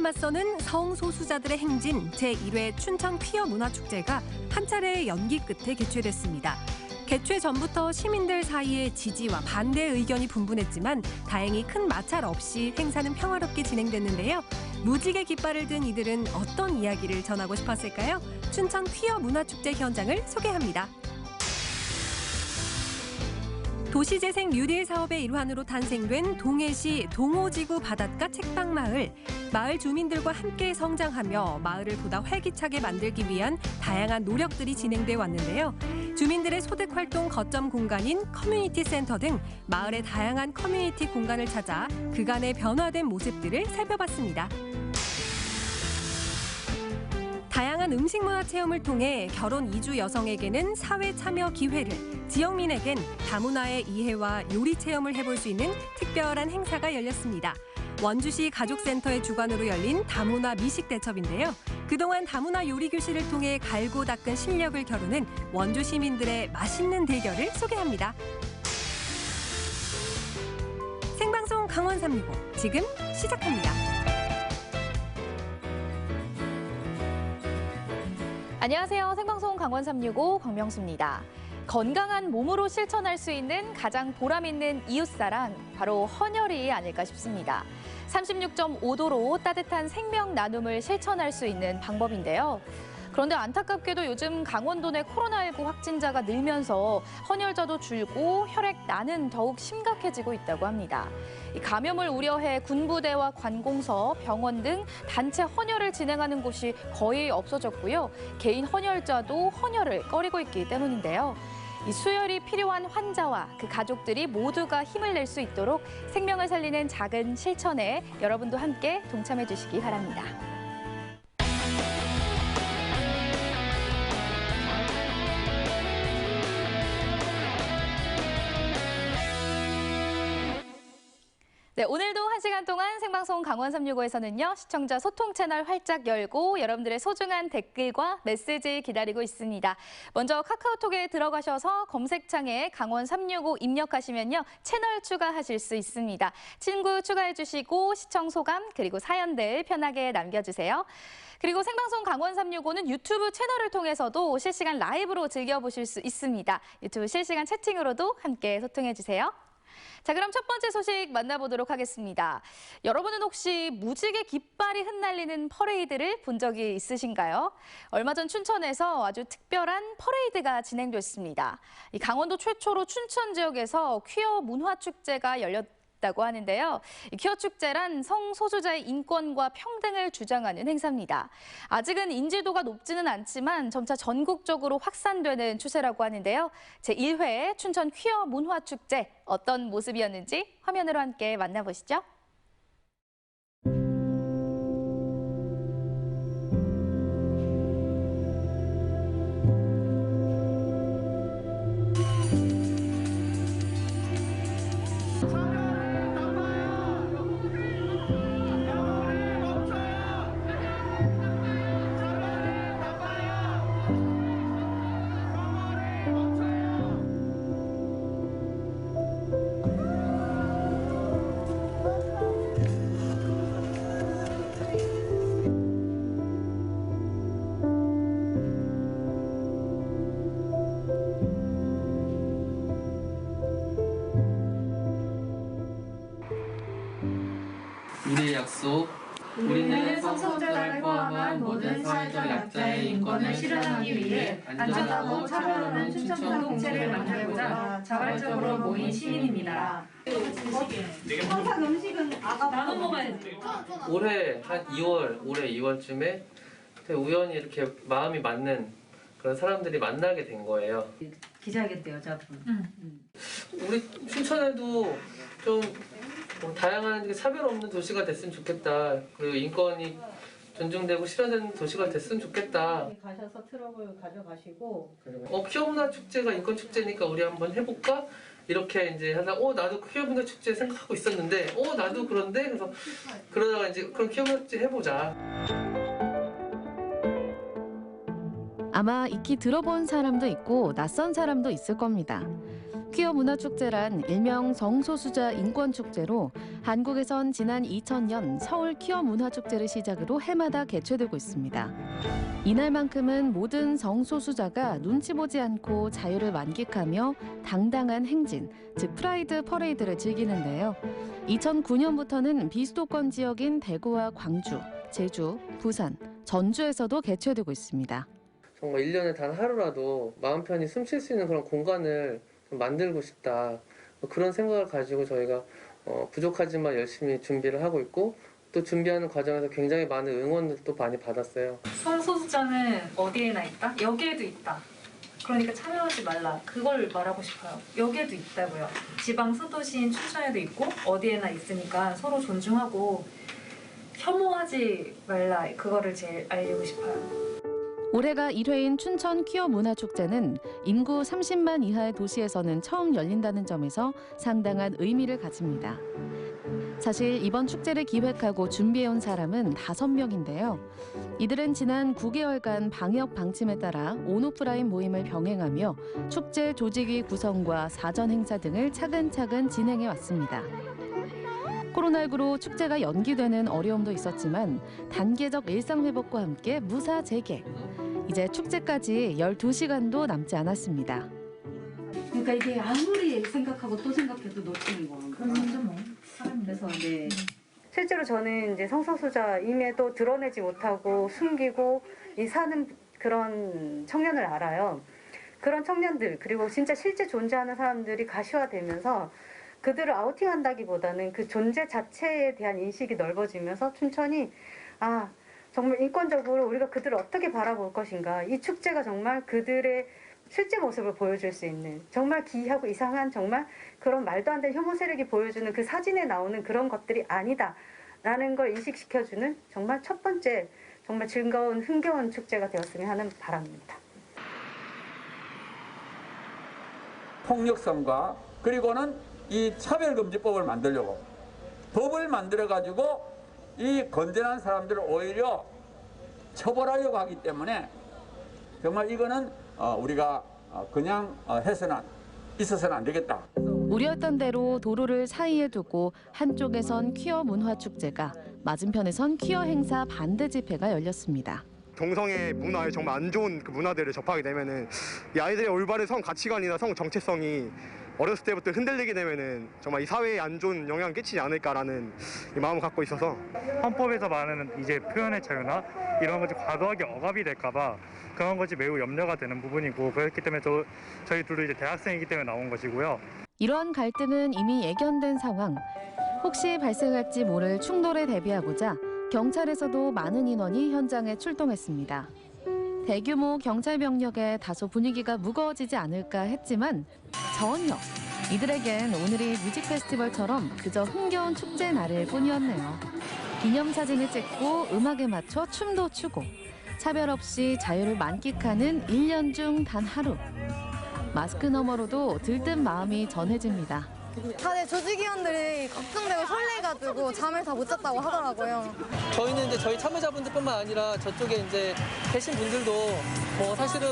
맞서는 성소수자들의 행진 제1회 춘천 퀴어 문화축제가 한 차례의 연기 끝에 개최됐습니다. 개최 전부터 시민들 사이에 지지와 반대 의견이 분분했지만 다행히 큰 마찰 없이 행사는 평화롭게 진행됐는데요. 무지개 깃발을 든 이들은 어떤 이야기를 전하고 싶었을까요? 춘천 퀴어 문화축제 현장을 소개합니다. 도시재생 뉴딜 사업의 일환으로 탄생된 동해시 동호지구 바닷가 책방마을. 마을 주민들과 함께 성장하며 마을을 보다 활기차게 만들기 위한 다양한 노력들이 진행돼 왔는데요. 주민들의 소득 활동 거점 공간인 커뮤니티 센터 등 마을의 다양한 커뮤니티 공간을 찾아 그간의 변화된 모습들을 살펴봤습니다. 다양한 음식 문화 체험을 통해 결혼 이주 여성에게는 사회 참여 기회를, 지역민에겐 다문화의 이해와 요리 체험을 해볼 수 있는 특별한 행사가 열렸습니다. 원주시 가족센터의 주관으로 열린 다문화 미식 대첩인데요. 그동안 다문화 요리 교실을 통해 갈고 닦은 실력을 겨루는 원주 시민들의 맛있는 대결을 소개합니다. 생방송 강원 365 지금 시작합니다. 안녕하세요. 생방송 강원 365 광명수입니다. 건강한 몸으로 실천할 수 있는 가장 보람 있는 이웃사랑, 바로 헌혈이 아닐까 싶습니다. 36.5도로 따뜻한 생명 나눔을 실천할 수 있는 방법인데요. 그런데 안타깝게도 요즘 강원도 내 코로나19 확진자가 늘면서 헌혈자도 줄고 혈액난은 더욱 심각해지고 있다고 합니다. 이 감염을 우려해 군부대와 관공서, 병원 등 단체 헌혈을 진행하는 곳이 거의 없어졌고요. 개인 헌혈자도 헌혈을 꺼리고 있기 때문인데요. 이 수혈이 필요한 환자와 그 가족들이 모두가 힘을 낼 수 있도록 생명을 살리는 작은 실천에 여러분도 함께 동참해 주시기 바랍니다. 네, 오늘도 1시간 동안 생방송 강원 365에서는요. 시청자 소통 채널 활짝 열고 여러분들의 소중한 댓글과 메시지 기다리고 있습니다. 먼저 카카오톡에 들어가셔서 검색창에 강원 365 입력하시면요. 채널 추가하실 수 있습니다. 친구 추가해 주시고 시청 소감 그리고 사연들 편하게 남겨주세요. 그리고 생방송 강원 365는 유튜브 채널을 통해서도 실시간 라이브로 즐겨보실 수 있습니다. 유튜브 실시간 채팅으로도 함께 소통해 주세요. 자, 그럼 첫 번째 소식 만나보도록 하겠습니다. 여러분은 혹시 무지개 깃발이 흩날리는 퍼레이드를 본 적이 있으신가요? 얼마 전 춘천에서 아주 특별한 퍼레이드가 진행됐습니다. 이 강원도 최초로 춘천 지역에서 퀴어 문화축제가 열렸다고 하는데요. 이 퀴어 축제란 성소수자의 인권과 평등을 주장하는 행사입니다. 아직은 인지도가 높지는 않지만 점차 전국적으로 확산되는 추세라고 하는데요. 제1회 춘천 퀴어 문화축제 어떤 모습이었는지 화면으로 함께 만나보시죠. 우리의 약속, 우리는 성소수자를 포함한 모든 사회적 약자의 인권을 실현하기 위해 안전하고 차별없는 춘천 공동체를 만들고자 자발적으로 모인 시민입니다. 항상 음식은 나눠 먹어야지. 올해 한 2월, 올해 2월쯤에 우연히 이렇게 마음이 맞는 그런 사람들이 만나게 된 거예요. 기자겠대, 여자분. 우리 춘천에도 좀 다양한 차별 없는 도시가 됐으면 좋겠다. 그리고 인권이 존중되고 실현되는 도시가 됐으면 좋겠다. 가셔서 트럭을 가져가시고. 퀴어 문화 축제가 인권 축제니까 우리 한번 해볼까? 이렇게 이제 하다 나도 퀴어 문화 축제 생각하고 있었는데 나도 그런데 그래서 그러다가 이제 그럼 퀴어 문화 축제 해보자. 아마 익히 들어본 사람도 있고 낯선 사람도 있을 겁니다. 퀴어 문화축제란 일명 성소수자 인권축제로 한국에선 지난 2000년 서울 퀴어 문화축제를 시작으로 해마다 개최되고 있습니다. 이날만큼은 모든 성소수자가 눈치 보지 않고 자유를 만끽하며 당당한 행진, 즉 프라이드 퍼레이드를 즐기는데요. 2009년부터는 비수도권 지역인 대구와 광주, 제주, 부산, 전주에서도 개최되고 있습니다. 정말 1년에 단 하루라도 마음 편히 숨 쉴 수 있는 그런 공간을 좀 만들고 싶다. 그런 생각을 가지고 저희가 부족하지만 열심히 준비를 하고 있고 또 준비하는 과정에서 굉장히 많은 응원도 많이 받았어요. 성소수자는 어디에나 있다? 여기에도 있다. 그러니까 참여하지 말라. 그걸 말하고 싶어요. 여기에도 있다고요. 지방 수도시인 춘천에도 있고 어디에나 있으니까 서로 존중하고 혐오하지 말라. 그거를 제일 알리고 싶어요. 올해가 1회인 춘천 퀴어 문화축제는 인구 30만 이하의 도시에서는 처음 열린다는 점에서 상당한 의미를 가집니다. 사실 이번 축제를 기획하고 준비해온 사람은 5명인데요. 이들은 지난 9개월간 방역 방침에 따라 온오프라인 모임을 병행하며 축제 조직위 구성과 사전 행사 등을 차근차근 진행해 왔습니다. 코로나19로 축제가 연기되는 어려움도 있었지만 단계적 일상 회복과 함께 무사 재개. 이제 축제까지 12시간도 남지 않았습니다. 그러니까 이게 아무리 생각하고 또 생각해도 놓치는 거예요. 그렇죠 뭐. 그래서 네. 실제로 저는 이제 성소수자임에도 드러내지 못하고 숨기고 사는 그런 청년을 알아요. 그런 청년들 그리고 진짜 실제 존재하는 사람들이 가시화되면서 그들을 아우팅한다기보다는 그 존재 자체에 대한 인식이 넓어지면서 춘천이 정말 인권적으로 우리가 그들을 어떻게 바라볼 것인가. 이 축제가 정말 그들의 실제 모습을 보여줄 수 있는 정말 기이하고 이상한 정말 그런 말도 안 되는 혐오 세력이 보여주는 그 사진에 나오는 그런 것들이 아니다라는 걸 인식시켜주는 정말 첫 번째 정말 즐거운 흥겨운 축제가 되었으면 하는 바람입니다. 폭력성과 그리고는 이 차별금지법을 만들려고 법을 만들어가지고 이 건전한 사람들을 오히려 처벌하려고 하기 때문에 정말 이거는 우리가 그냥 있어서는 안 되겠다. 우려했던 대로 도로를 사이에 두고 한쪽에선 퀴어 문화축제가 맞은편에선 퀴어 행사 반대 집회가 열렸습니다. 동성애 문화에 정말 안 좋은 그 문화들을 접하게 되면은 이 아이들의 올바른 성 가치관이나 성 정체성이 어렸을 때부터 흔들리게 되면은 정말 이 사회에 안 좋은 영향을 끼치지 않을까라는 이 마음을 갖고 있어서 헌법에서 말하는 이제 표현의 자유나 이런 것이 과도하게 억압이 될까봐 그런 것이 매우 염려가 되는 부분이고 그렇기 때문에 저희 둘도 이제 대학생이기 때문에 나온 것이고요. 이러한 갈등은 이미 예견된 상황. 혹시 발생할지 모를 충돌에 대비하고자 경찰에서도 많은 인원이 현장에 출동했습니다. 대규모 경찰 병력에 다소 분위기가 무거워지지 않을까 했지만 전혀. 이들에겐 오늘이 뮤직 페스티벌처럼 그저 흥겨운 축제 날일 뿐이었네요. 기념사진을 찍고 음악에 맞춰 춤도 추고 차별 없이 자유를 만끽하는 1년 중 단 하루. 마스크 너머로도 들뜬 마음이 전해집니다. 다들 조직위원들이 걱정되고 설레가지고 잠을 다 못 잤다고 하더라고요. 저희는 이제 저희 참여자분들뿐만 아니라 저쪽에 이제 계신 분들도 뭐 사실은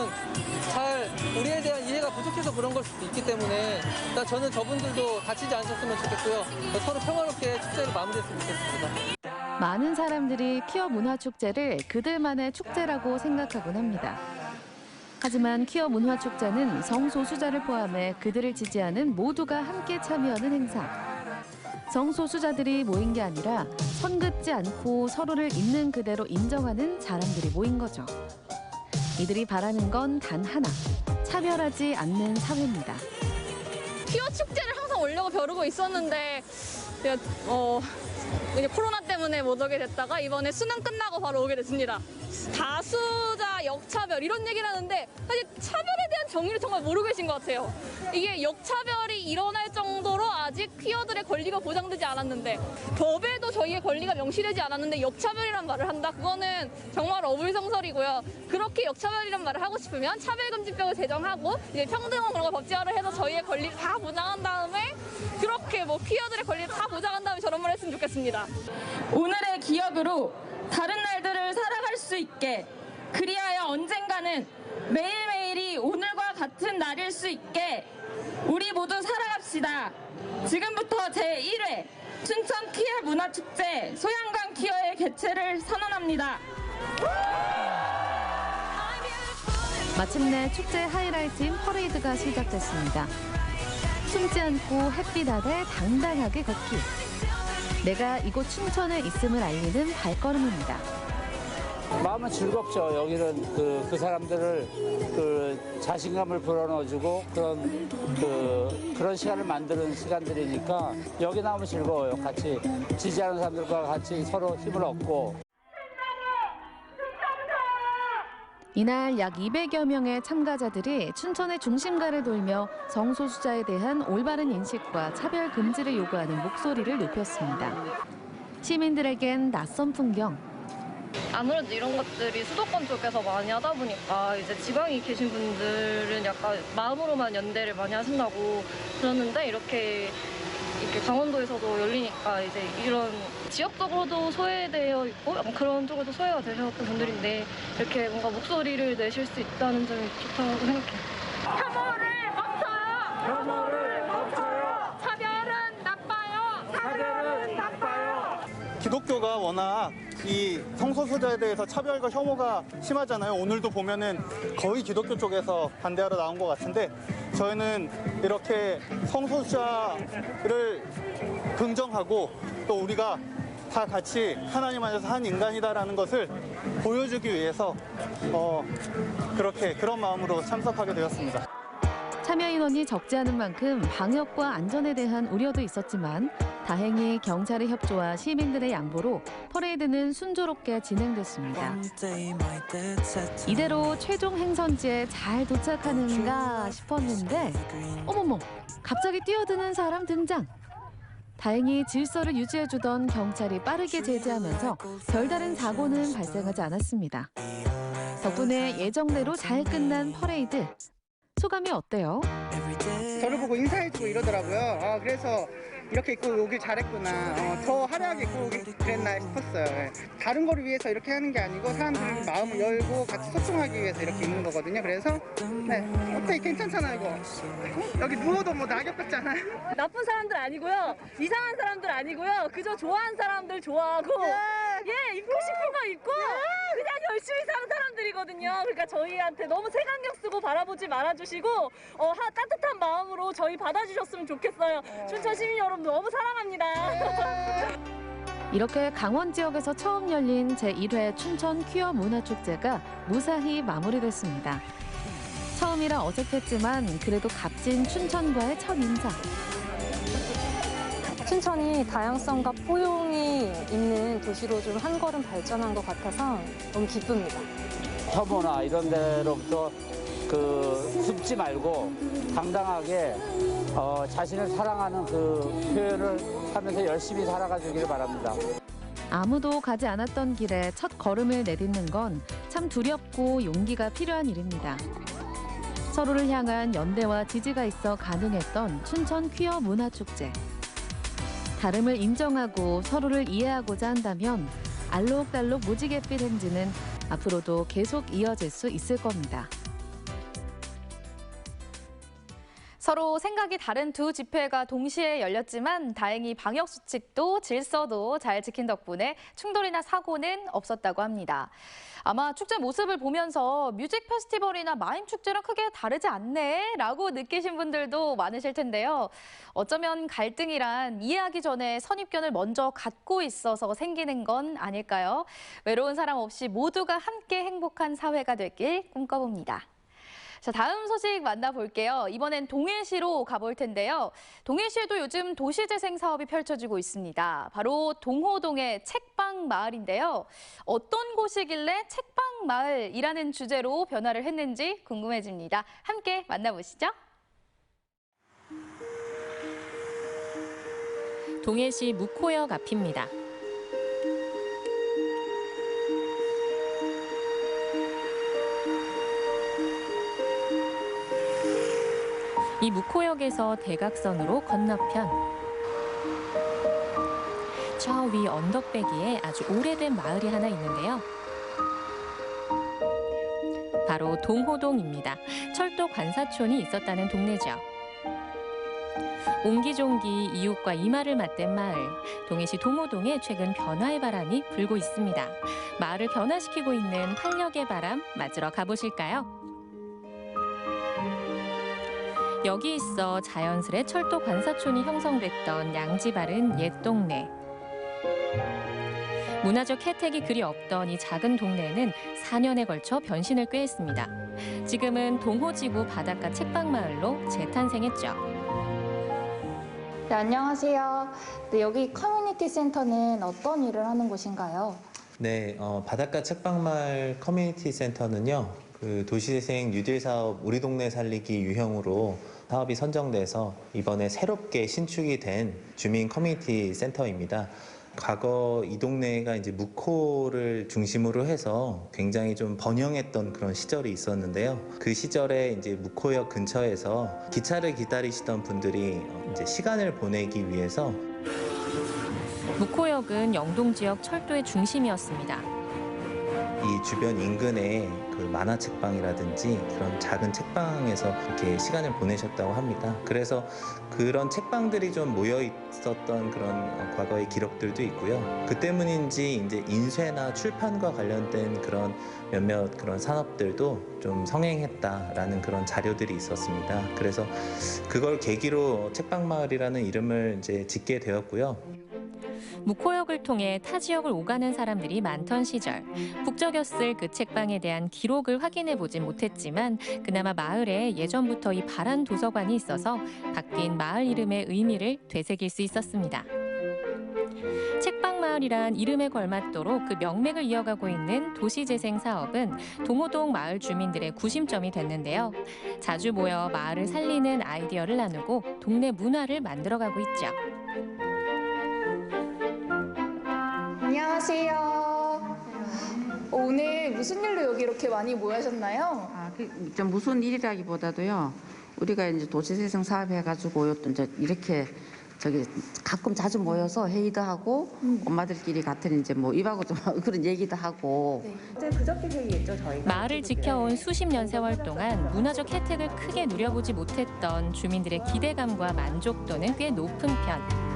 잘 우리에 대한 이해가 부족해서 그런 걸 수도 있기 때문에 일단 저는 저분들도 다치지 않으셨으면 좋겠고요. 서로 평화롭게 축제를 마무리했으면 좋겠습니다. 많은 사람들이 퀴어 문화축제를 그들만의 축제라고 생각하곤 합니다. 하지만 퀴어 문화축제는 성소수자를 포함해 그들을 지지하는 모두가 함께 참여하는 행사. 성소수자들이 모인 게 아니라 선긋지 않고 서로를 있는 그대로 인정하는 사람들이 모인 거죠. 이들이 바라는 건 단 하나, 차별하지 않는 사회입니다. 퀴어 축제를 항상 오려고 벼르고 있었는데 이제 코로나 때문에 못 오게 됐다가 이번에 수능 끝나고 바로 오게 됐습니다. 다수자 역차별 이런 얘기를 하는데 사실 차별에 대한 정의를 정말 모르고 계신 것 같아요. 이게 역차별이 일어날 정도로 아직 퀴어들의 권리가 보장되지 않았는데 법에도 저희의 권리가 명시되지 않았는데 역차별이란 말을 한다? 그거는 정말 어불성설이고요. 그렇게 역차별이란 말을 하고 싶으면 차별금지법을 제정하고 이제 평등한 그런 걸 법제화를 해서 저희의 권리를 다 보장한 다음에 그렇게 뭐 퀴어들의 권리를 다 보장한 다음에 저런 말 했으면 좋겠습니다. 오늘의 기억으로 다른 날들을 살아갈 수 있게 그리하여 언젠가는 매일매일이 오늘과 같은 날일 수 있게 우리 모두 살아갑시다. 지금부터 제1회 춘천 퀴어 문화축제 소양강 퀴어의 개최를 선언합니다. 마침내 축제 하이라이트인 퍼레이드가 시작됐습니다. 숨지 않고 햇빛 아래 당당하게 걷기. 내가 이곳 춘천에 있음을 알리는 발걸음입니다. 마음은 즐겁죠. 여기는 그 사람들을 자신감을 불어넣어주고 그런 시간을 만드는 시간들이니까 여기 나오면 즐거워요. 같이 지지하는 사람들과 같이 서로 힘을 얻고. 이날 약 200여 명의 참가자들이 춘천의 중심가를 돌며 성소수자에 대한 올바른 인식과 차별 금지를 요구하는 목소리를 높였습니다. 시민들에겐 낯선 풍경. 아무래도 이런 것들이 수도권 쪽에서 많이 하다 보니까 이제 지방에 계신 분들은 약간 마음으로만 연대를 많이 하신다고 들었는데 이렇게 강원도에서도 열리니까 이제 이런 지역적으로도 소외되어 있고 그런 쪽에도 소외가 되셨던 분들인데 이렇게 뭔가 목소리를 내실 수 있다는 점이 좋다고 생각해요. 혐오를 멈춰요. 혐오를 멈춰요. 차별은 나빠요. 차별은 나빠요. 기독교가 워낙 이 성소수자에 대해서 차별과 혐오가 심하잖아요. 오늘도 보면은 거의 기독교 쪽에서 반대하러 나온 것 같은데 저희는 이렇게 성소수자를 긍정하고 또 우리가 다 같이 하나님 안에서 한 인간이다라는 것을 보여주기 위해서 그런 마음으로 참석하게 되었습니다. 참여 인원이 적지 않은 만큼 방역과 안전에 대한 우려도 있었지만 다행히 경찰의 협조와 시민들의 양보로 퍼레이드는 순조롭게 진행됐습니다. 이대로 최종 행선지에 잘 도착하는가 싶었는데 어머머, 갑자기 뛰어드는 사람 등장. 다행히 질서를 유지해주던 경찰이 빠르게 제지하면서 별다른 사고는 발생하지 않았습니다. 덕분에 예정대로 잘 끝난 퍼레이드. 소감이 어때요? 저를 보고 인사해주고 이러더라고요. 그래서 이렇게 입고 오길 잘했구나. 더 화려하게 입고 오길 그랬나 싶었어요. 다른 거를 위해서 이렇게 하는 게 아니고 사람들 마음을 열고 같이 소통하기 위해서 이렇게 입는 거거든요. 그래서 어때? 괜찮잖아요, 이거. 여기 누워도 뭐 낙엽 같잖아요. 나쁜 사람들 아니고요. 이상한 사람들 아니고요. 그저 좋아하는 사람들 좋아하고 입고 싶은 거 입고 그냥 열심히 사는 사람들이거든요. 그러니까 저희한테 너무 색안경 쓰고 바라보지 말아주시고 따뜻한 마음으로 저희 받아주셨으면 좋겠어요. 춘천 시민 여러분 너무 사랑합니다. 이렇게 강원 지역에서 처음 열린 제1회 춘천 퀴어 문화축제가 무사히 마무리됐습니다. 처음이라 어색했지만 그래도 값진 춘천과의 첫 인사. 춘천이 다양성과 포용이 있는 도시로 좀 한 걸음 발전한 것 같아서 너무 기쁩니다. 혐오나 이런 데로부터 숨지 말고 당당하게 자신을 사랑하는 표현을 하면서 열심히 살아가 주기를 바랍니다. 아무도 가지 않았던 길에 첫 걸음을 내딛는 건 참 두렵고 용기가 필요한 일입니다. 서로를 향한 연대와 지지가 있어 가능했던 춘천 퀴어 문화축제. 다름을 인정하고 서로를 이해하고자 한다면 알록달록 무지갯빛 행진은 앞으로도 계속 이어질 수 있을 겁니다. 서로 생각이 다른 두 집회가 동시에 열렸지만 다행히 방역 수칙도 질서도 잘 지킨 덕분에 충돌이나 사고는 없었다고 합니다. 아마 축제 모습을 보면서 뮤직 페스티벌이나 마임 축제랑 크게 다르지 않네 라고 느끼신 분들도 많으실 텐데요. 어쩌면 갈등이란 이해하기 전에 선입견을 먼저 갖고 있어서 생기는 건 아닐까요? 외로운 사람 없이 모두가 함께 행복한 사회가 되길 꿈꿔봅니다. 자, 다음 소식 만나볼게요. 이번엔 동해시로 가볼 텐데요. 동해시에도 요즘 도시재생 사업이 펼쳐지고 있습니다. 바로 동호동의 책방 마을인데요. 어떤 곳이길래 책방 마을이라는 주제로 변화를 했는지 궁금해집니다. 함께 만나보시죠. 동해시 묵호역 앞입니다. 이 묵호역에서 대각선으로 건너편 저 위 언덕배기에 아주 오래된 마을이 하나 있는데요. 바로 동호동입니다. 철도 관사촌이 있었다는 동네죠. 옹기종기 이웃과 이마를 맞댄 마을. 동해시 동호동에 최근 변화의 바람이 불고 있습니다. 마을을 변화시키고 있는 활력의 바람 맞으러 가보실까요? 여기 있어 자연스레 철도 관사촌이 형성됐던 양지바른 옛 동네. 문화적 혜택이 그리 없던 이 작은 동네는 4년에 걸쳐 변신을 꾀했습니다. 지금은 동호지구 바닷가 책방마을로 재탄생했죠. 네, 안녕하세요. 네, 여기 커뮤니티 센터는 어떤 일을 하는 곳인가요? 네, 바닷가 책방마을 커뮤니티 센터는요, 그 도시재생 뉴딜 사업 우리 동네 살리기 유형으로 사업이 선정돼서 이번에 새롭게 신축이 된 주민 커뮤니티 센터입니다. 과거 이 동네가 이제 묵호를 중심으로 해서 굉장히 좀 번영했던 그런 시절이 있었는데요. 그 시절에 이제 묵호역 근처에서 기차를 기다리시던 분들이 이제 시간을 보내기 위해서 묵호역은 영동 지역 철도의 중심이었습니다. 이 주변 인근에 그 만화책방이라든지 그런 작은 책방에서 이렇게 시간을 보내셨다고 합니다. 그래서 그런 책방들이 좀 모여 있었던 그런 과거의 기록들도 있고요. 그 때문인지 이제 인쇄나 출판과 관련된 그런 몇몇 그런 산업들도 좀 성행했다라는 그런 자료들이 있었습니다. 그래서 그걸 계기로 책방마을이라는 이름을 이제 짓게 되었고요. 묵호역을 통해 타 지역을 오가는 사람들이 많던 시절, 북적였을 그 책방에 대한 기록을 확인해 보진 못했지만 그나마 마을에 예전부터 이 바란 도서관이 있어서 바뀐 마을 이름의 의미를 되새길 수 있었습니다. 책방마을이란 이름에 걸맞도록 그 명맥을 이어가고 있는 도시재생 사업은 동호동 마을 주민들의 구심점이 됐는데요. 자주 모여 마을을 살리는 아이디어를 나누고 동네 문화를 만들어가고 있죠. 안녕하세요. 오늘 무슨 일로 여기 이렇게 많이 모여셨나요? 좀 무슨 일이라기보다도요. 우리가 이제 도시재생 사업 해가지고 이제 이렇게 가끔 자주 모여서 회의도 하고 엄마들끼리 같은 이제 뭐 입하고 좀 그런 얘기도 하고. 네. 그저께 회의했죠 저희가. 마을을 지켜온 수십 년 세월 동안 문화적 혜택을 크게 누려보지 못했던 주민들의 기대감과 만족도는 꽤 높은 편.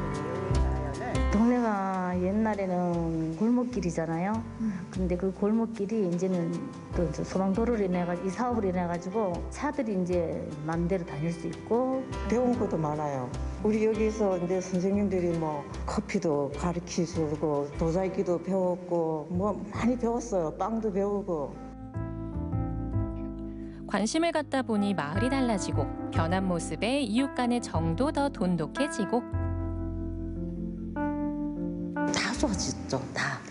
동네가 옛날에는 골목길이잖아요. 근데 그 골목길이 이제는 또 소방도로로 인해가지고 이 사업으로 인해가지고 차들이 이제 마음대로 다닐 수 있고. 배운 것도 많아요. 우리 여기서 이제 선생님들이 뭐 커피도 가르치고 도자기도 배웠고 뭐 많이 배웠어요. 빵도 배우고. 관심을 갖다 보니 마을이 달라지고 변한 모습에 이웃 간의 정도 더 돈독해지고. 다 좋아졌죠, 다.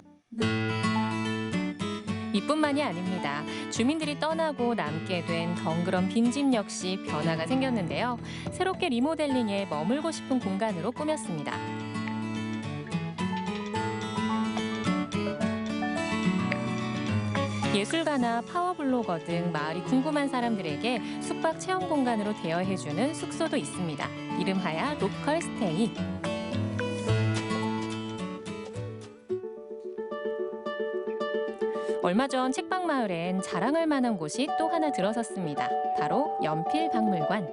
이뿐만이 아닙니다. 주민들이 떠나고 남게 된 덩그런 빈집 역시 변화가 생겼는데요. 새롭게 리모델링해 머물고 싶은 공간으로 꾸몄습니다. 예술가나 파워블로거 등 마을이 궁금한 사람들에게 숙박 체험 공간으로 대여해주는 숙소도 있습니다. 이름하야 로컬 스테이. 얼마 전 책방마을엔 자랑할 만한 곳이 또 하나 들어섰습니다. 바로 연필박물관.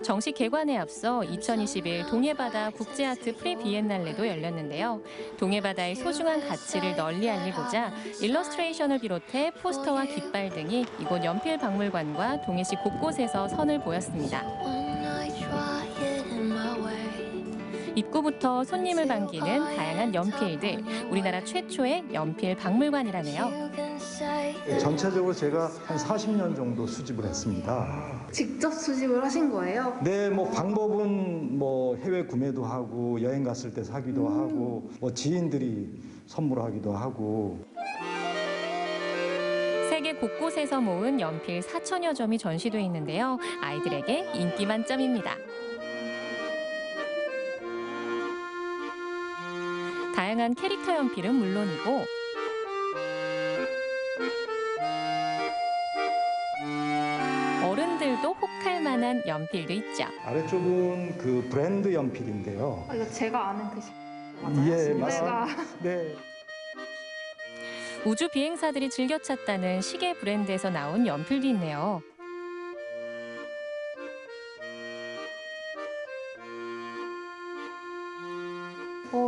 정식 개관에 앞서 2021 동해바다 국제아트 프리비엔날레도 열렸는데요. 동해바다의 소중한 가치를 널리 알리고자 일러스트레이션을 비롯해 포스터와 깃발 등이 이곳 연필박물관과 동해시 곳곳에서 선을 보였습니다. 입구부터 손님을 반기는 다양한 연필들, 우리나라 최초의 연필 박물관이라네요. 전체적으로 제가 한 40년 정도 수집을 했습니다. 직접 수집을 하신 거예요? 네, 뭐 방법은 뭐 해외 구매도 하고 여행 갔을 때 사기도 하고 뭐 지인들이 선물하기도 하고. 세계 곳곳에서 모은 연필 4천여 점이 전시돼 있는데요. 아이들에게 인기 만점입니다. 다양한 캐릭터 연필은 물론이고 어른들도 혹할 만한 연필도 있죠. 아래쪽은 그 브랜드 연필인데요. 이거 제가 아는 그 예, 맞습니다. 네. 우주 비행사들이 즐겨 찾다는 시계 브랜드에서 나온 연필도 있네요.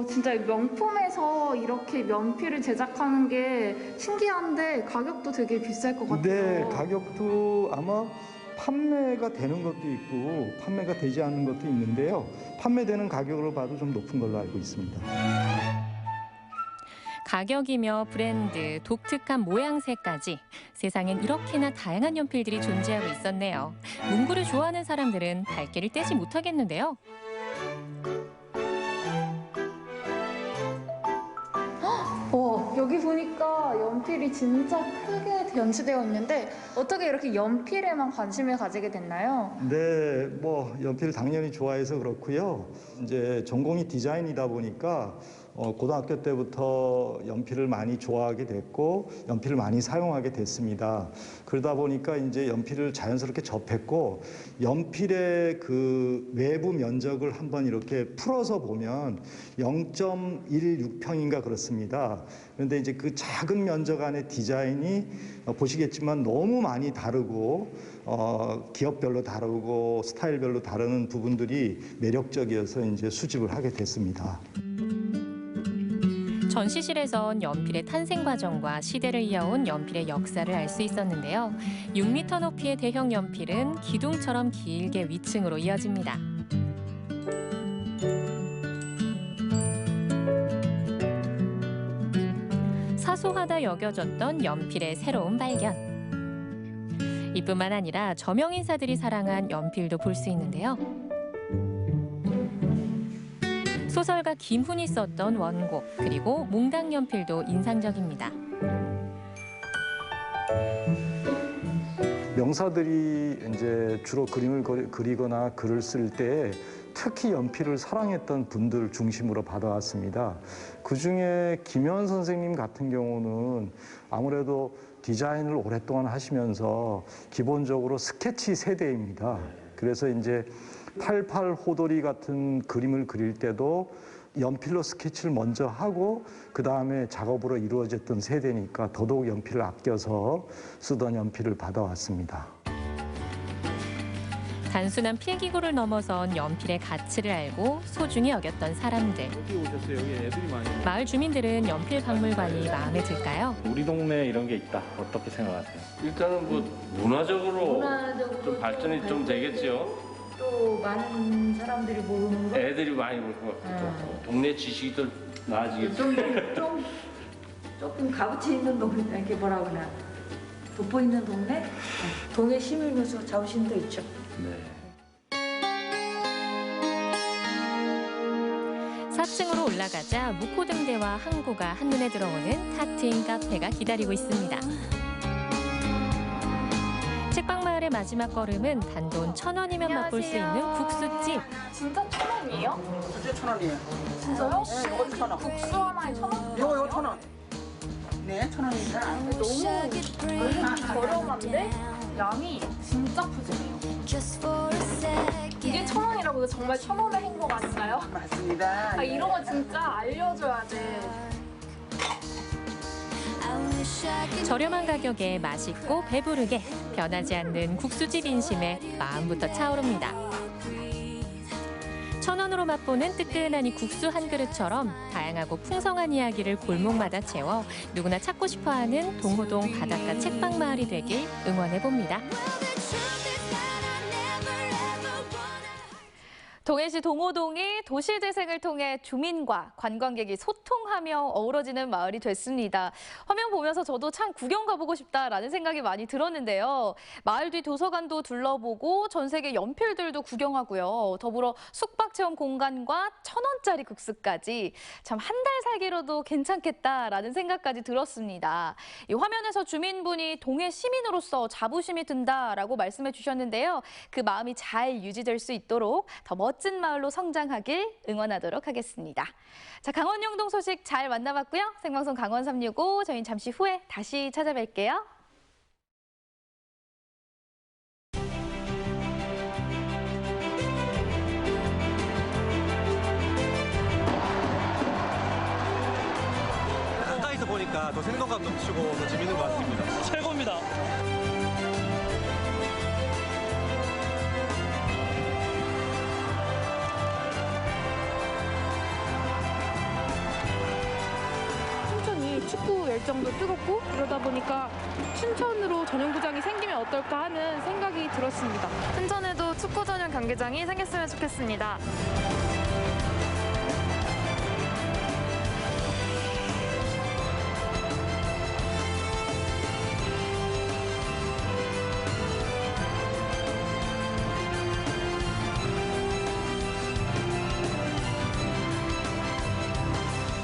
진짜 명품에서 이렇게 연필을 제작하는 게 신기한데 가격도 되게 비쌀 것 같아요. 네, 가격도 아마 판매가 되는 것도 있고 판매가 되지 않는 것도 있는데요. 판매되는 가격으로 봐도 좀 높은 걸로 알고 있습니다. 가격이며 브랜드, 독특한 모양새까지 세상엔 이렇게나 다양한 연필들이 존재하고 있었네요. 문구를 좋아하는 사람들은 발길을 떼지 못하겠는데요. 여기 보니까 연필이 진짜 크게 연출되어 있는데 어떻게 이렇게 연필에만 관심을 가지게 됐나요? 네, 뭐 연필 당연히 좋아해서 그렇고요. 이제 전공이 디자인이다 보니까 고등학교 때부터 연필을 많이 좋아하게 됐고 연필을 많이 사용하게 됐습니다. 그러다 보니까 이제 연필을 자연스럽게 접했고 연필의 그 외부 면적을 한번 이렇게 풀어서 보면 0.16평인가 그렇습니다. 그런데 이제 그 작은 면적 안의 디자인이 보시겠지만 너무 많이 다르고 기업별로 다르고 스타일별로 다르는 부분들이 매력적이어서 이제 수집을 하게 됐습니다. 전시실에선 연필의 탄생 과정과 시대를 이어온 연필의 역사를 알 수 있었는데요. 6m 높이의 대형 연필은 기둥처럼 길게 위층으로 이어집니다. 사소하다 여겨졌던 연필의 새로운 발견. 이뿐만 아니라 저명 인사들이 사랑한 연필도 볼 수 있는데요. 소설가 김훈이 썼던 원곡, 그리고 몽당 연필도 인상적입니다. 명사들이 이제 주로 그림을 그리거나 글을 쓸 때 특히 연필을 사랑했던 분들 중심으로 받아왔습니다. 그중에 김현 선생님 같은 경우는 아무래도 디자인을 오랫동안 하시면서 기본적으로 스케치 세대입니다. 그래서 이제 88 호돌이 같은 그림을 그릴 때도 연필로 스케치를 먼저 하고 그 다음에 작업으로 이루어졌던 세대니까 더더욱 연필을 아껴서 쓰던 연필을 받아왔습니다. 단순한 필기구를 넘어선 연필의 가치를 알고 소중히 여겼던 사람들. 여기 오셨어요. 여기 애들이 많이. 마을 주민들은 연필 박물관이 마음에 들까요? 우리 동네에 이런 게 있다. 어떻게 생각하세요? 일단은 뭐 문화적으로 좀 발전이 좀 되겠죠. 또 많은 사람들이 모르는 거? 애들이 많이 볼 것 같고 동네 지식이 더 나아지겠죠. 조금 값어치 있는 동네, 이렇게 뭐라 그러나 돋보 있는 동네? 동해 시민으로서 자부심도 있죠. 네. 4층으로 올라가자 무코등대와 항구가 한눈에 들어오는 탁 트인 카페가 기다리고 있습니다. 책방마을의 마지막 걸음은 단돈 1,000원이면 맛볼 수 있는 국수집. 진짜 1,000원이에요? 진짜 1,000원이에요. 진짜요? 네, 이거 1,000원. 국수 하나에 1,000원? 이거 1,000원. 네, 1,000원입니다. 너무 저렴한데 양이 진짜 푸짐해요. 이게 1,000원이라고 정말 1,000원의 행복 아닌가요? 맞습니다. 아, 이런 거 진짜 알려줘야 돼. 저렴한 가격에 맛있고 배부르게 변하지 않는 국수집 인심에 마음부터 차오릅니다. 1,000원으로 맛보는 뜨끈한 이 국수 한 그릇처럼 다양하고 풍성한 이야기를 골목마다 채워 누구나 찾고 싶어하는 동호동 바닷가 책방마을이 되길 응원해봅니다. 동해시 동호동이 도시재생을 통해 주민과 관광객이 소통하며 어우러지는 마을이 됐습니다. 화면 보면서 저도 참 구경 가보고 싶다라는 생각이 많이 들었는데요. 마을 뒤 도서관도 둘러보고 전 세계 연필들도 구경하고요. 더불어 숙박체험 공간과 1,000원짜리 국수까지 참 한 달 살기로도 괜찮겠다라는 생각까지 들었습니다. 이 화면에서 주민분이 동해 시민으로서 자부심이 든다라고 말씀해 주셨는데요. 그 마음이 잘 유지될 수 있도록 더 멋진 마을로 성장하길 응원하도록 하겠습니다. 자, 강원 영동 소식 잘 만나봤고요. 생방송 강원 365 저희는 잠시 후에 다시 찾아뵐게요. 가까이서 보니까 보니까 더 생동감 넘치고 더 재밌는 것 같습니다. 최고입니다. 춘천이 축구 열정도 뜨겁고 이러다 보니까 춘천으로 전용구장이 생기면 어떨까 하는 생각이 들었습니다. 춘천에도 축구 전용 경기장이 생겼으면 좋겠습니다.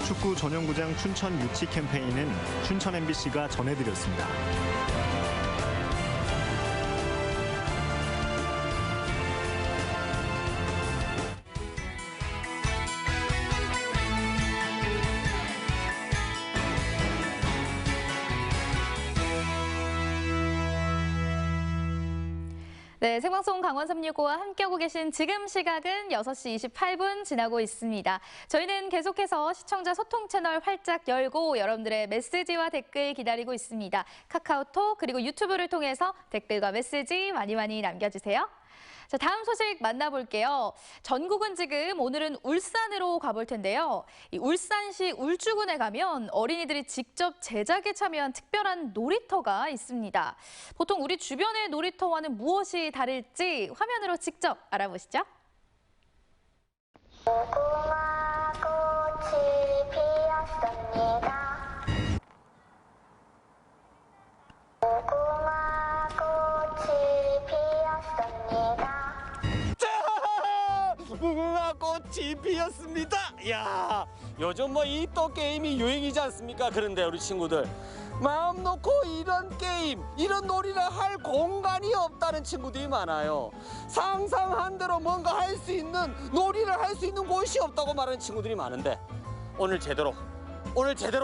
축구 전용구장 춘천 유치 캠페인은 춘천 MBC가 전해드렸습니다. 네, 생방송 강원 365와 함께하고 계신 지금 시각은 6시 28분 지나고 있습니다. 저희는 계속해서 시청자 소통 채널 활짝 열고 여러분들의 메시지와 댓글 기다리고 있습니다. 카카오톡 그리고 유튜브를 통해서 댓글과 메시지 많이 남겨주세요. 자, 다음 소식 만나볼게요. 전국은 지금 오늘은 울산으로 가볼 텐데요. 이 울산시 울주군에 가면 어린이들이 직접 제작에 참여한 특별한 놀이터가 있습니다. 보통 우리 주변의 놀이터와는 무엇이 다를지 화면으로 직접 알아보시죠. 무궁화 꽃이 피었습니다. 무궁화 꽃이 피었습니다. 무궁화 꽃이 피었습니다. 야, 요즘 뭐 이 또 게임이 유행이지 않습니까? 그런데 우리 친구들 마음 놓고 이런 게임, 이런 놀이를 할 공간이 없다는 친구들이 많아요. 상상한 대로 뭔가 할 수 있는 놀이를 할 수 있는 곳이 없다고 말하는 친구들이 많은데 오늘 제대로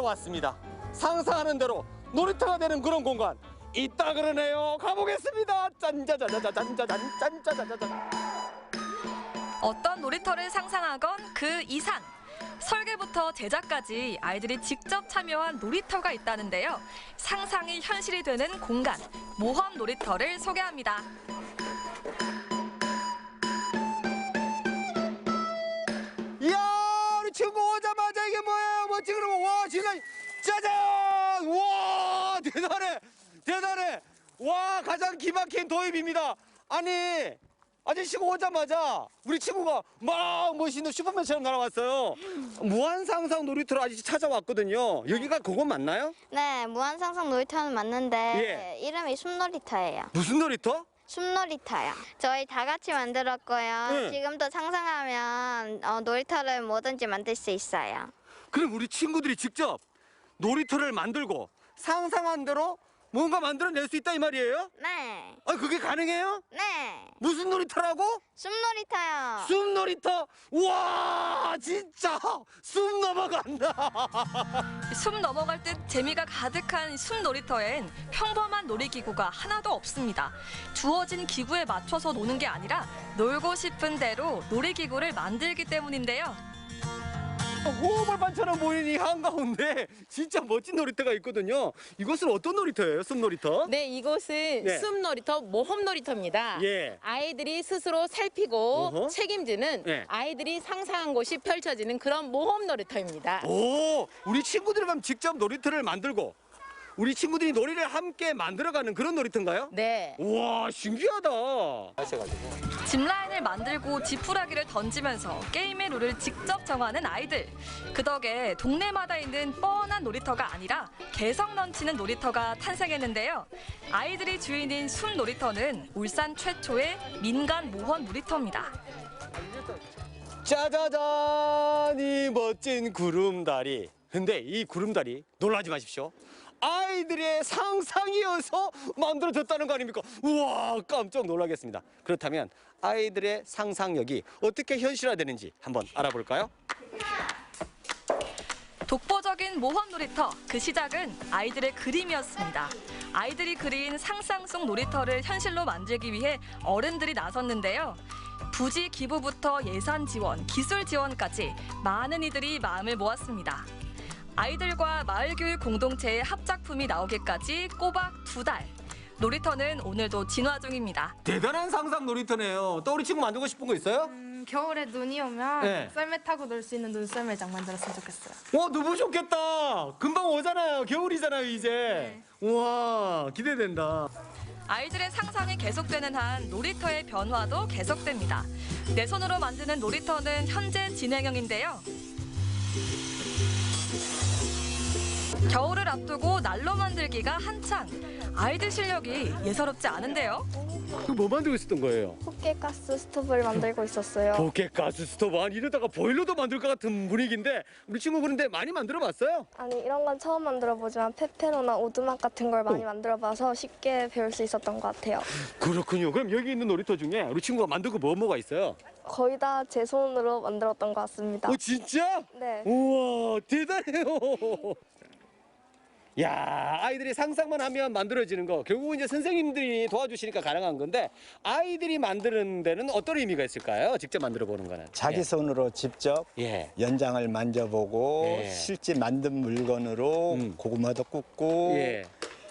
왔습니다. 상상하는 대로 놀이터가 되는 그런 공간 있다 그러네요. 가보겠습니다. 짠짜자자자짠짜잔. 어떤 놀이터를 상상하건 그 이상 설계부터 제작까지 아이들이 직접 참여한 놀이터가 있다는데요. 상상이 현실이 되는 공간, 모험 놀이터를 소개합니다. 이야, 우리 친구 오자마자 이게 뭐예요? 멋지 그러고 와 진짜 짜잔! 와 대단해! 와 가장 기막힌 도입입니다. 아니 아저씨가 오자마자 우리 친구가 막 멋있는 슈퍼맨처럼 날아왔어요. 무한상상 놀이터로 아저씨 찾아왔거든요. 여기가 그건 맞나요? 네, 무한상상 놀이터는 맞는데 이름이 숲놀이터예요. 무슨 놀이터? 숲놀이터요. 저희 다 같이 만들었고요. 네. 지금도 상상하면 놀이터를 뭐든지 만들 수 있어요. 그럼 우리 친구들이 직접 놀이터를 만들고 상상한 대로 뭔가 만들어낼 수 있다 이 말이에요? 네. 아, 그게 가능해요? 네. 무슨 놀이터라고? 숲놀이터요. 숲놀이터? 우와, 진짜 숲 넘어간다. 숲 넘어갈 듯 재미가 가득한 숲 놀이터엔 평범한 놀이기구가 하나도 없습니다. 주어진 기구에 맞춰서 노는 게 아니라 놀고 싶은 대로 놀이기구를 만들기 때문인데요. 호흡을반처럼 보이는 이 한가운데 진짜 멋진 놀이터가 있거든요. 이것은 어떤 놀이터예요? 숲놀이터? 네, 이곳은 네. 숲놀이터, 모험놀이터입니다. 예. 아이들이 스스로 살피고 어허. 책임지는 예. 아이들이 상상한 곳이 펼쳐지는 그런 모험놀이터입니다. 오, 우리 친구들이 그럼 직접 놀이터를 만들고 우리 친구들이 놀이를 함께 만들어가는 그런 놀이터인가요? 네. 우와, 신기하다. 짚라인을 만들고 지푸라기를 던지면서 게임의 룰을 직접 정하는 아이들. 그 덕에 동네마다 있는 뻔한 놀이터가 아니라 개성 넘치는 놀이터가 탄생했는데요. 아이들이 주인인 숲 놀이터는 울산 최초의 민간 모험 놀이터입니다. 짜자잔, 이 멋진 구름다리. 근데 이 구름다리 놀라지 마십시오. 아이들의 상상이어서 만들어졌다는 거 아닙니까? 우와, 깜짝 놀라겠습니다. 그렇다면 아이들의 상상력이 어떻게 현실화되는지 한번 알아볼까요? 독보적인 모험 놀이터, 그 시작은 아이들의 그림이었습니다. 아이들이 그린 상상 속 놀이터를 현실로 만들기 위해 어른들이 나섰는데요. 부지 기부부터 예산 지원, 기술 지원까지 많은 이들이 마음을 모았습니다. 아이들과 마을교육 공동체의 합작품이 나오기까지 꼬박 2달. 놀이터는 오늘도 진화 중입니다. 대단한 상상 놀이터네요. 또 우리 친구 만들고 싶은 거 있어요? 겨울에 눈이 오면 네. 썰매 타고 놀 수 있는 눈썰매장 만들었으면 좋겠어요. 와, 너무 좋겠다. 금방 오잖아요. 겨울이잖아요, 이제. 우와, 기대된다. 아이들의 상상이 계속되는 한 놀이터의 변화도 계속됩니다. 내 손으로 만드는 놀이터는 현재 진행형인데요. 겨울을 앞두고 난로 만들기가 한창. 아이들 실력이 예사롭지 않은데요. 뭐 만들고 있었던 거예요? 포켓가스 스토브를 만들고 있었어요. 포켓가스 스토브. 아니, 이러다가 보일러도 만들 것 같은 분위기인데 우리 친구 그런데 많이 만들어봤어요? 아니 이런 건 처음 만들어보지만 페페로나 오두막 같은 걸 많이 만들어봐서 쉽게 배울 수 있었던 것 같아요. 그렇군요. 그럼 여기 있는 놀이터 중에 우리 친구가 만든 거 뭐가 있어요? 거의 다 제 손으로 만들었던 것 같습니다. 진짜? 네. 우와, 대단해요. 야, 아이들이 상상만 하면 만들어지는 거 결국은 이제 선생님들이 도와주시니까 가능한 건데 아이들이 만드는 데는 어떤 의미가 있을까요? 직접 만들어 보는 거는. 자기 손으로 직접 연장을 만져보고 실제 만든 물건으로 고구마도 굽고